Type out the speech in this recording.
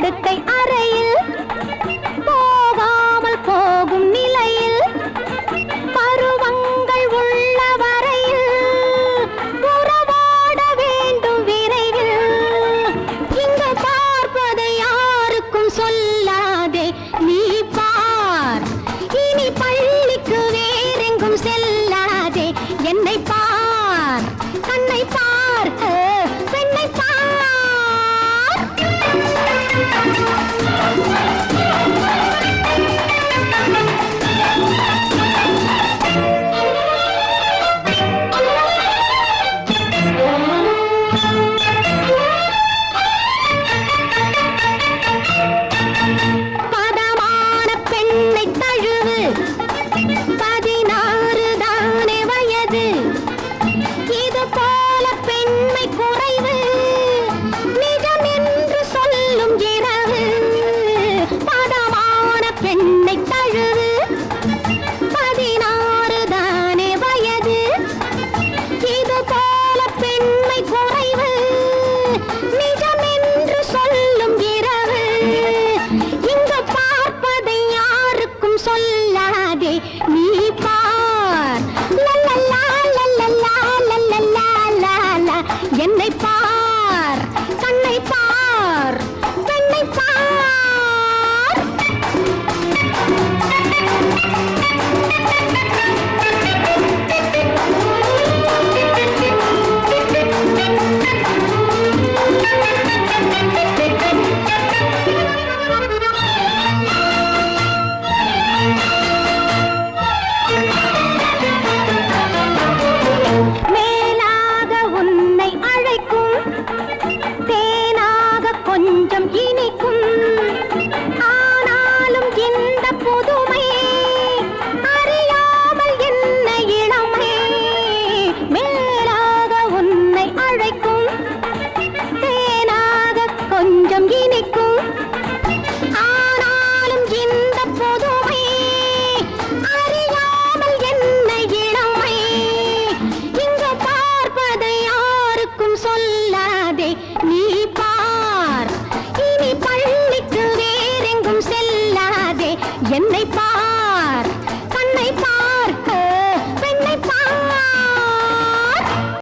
படுக்கை அறையில் போகாமல் போகும் நிலையில் பருவங்கள் உள்ள வரையில் உறவாட வேண்டும் விரைவில். இங்கு பார்ப்பதை யாருக்கும் சொல்லாதே நீ பார். இனி பள்ளிக்கு வேறெங்கும் செல்லாதே என்னை பார். கண்ணை பார், பெண்ணை பார். பதமான பெண்ணை தழுவு, 16 தானே வயது. இது போல பெண்மை குறைவு, நிஜம் என்று சொல்லும் இரவு. பதமான பெண்ணை தழுவு, 16 தானே வயது. இது போல பெண்மை குறைவு, நிஜம் என்று சொல்லும் இரவு. இங்கு பார்ப்பதை யாருக்கும் சொல்லாதே நீ பார். லல்லல்லா, லல்லல்லா, லல்லல்லா, லாலா. என்னை பார், கண்ணை பார், பெண்ணை பார். மேலாக உன்னை அழைக்கும், தேனாக கொஞ்சம் இனிக்கும். ஆனாலும் இந்த புதுமை அறியாமல் என்ன இளமை. மேலாக உன்னை அழைக்கும், தேனாக கொஞ்சம் இனிக்கும். ஆனாலும் இந்த புதுமை அறியாமல் என்ன இளமை. இங்கு பார்ப்பதை யாருக்கும் சொல்லாதே நீ பார். இனி பள்ளிக்கு வேறெங்கும் செல்லாதே என்னை பார். கண்ணை பார்.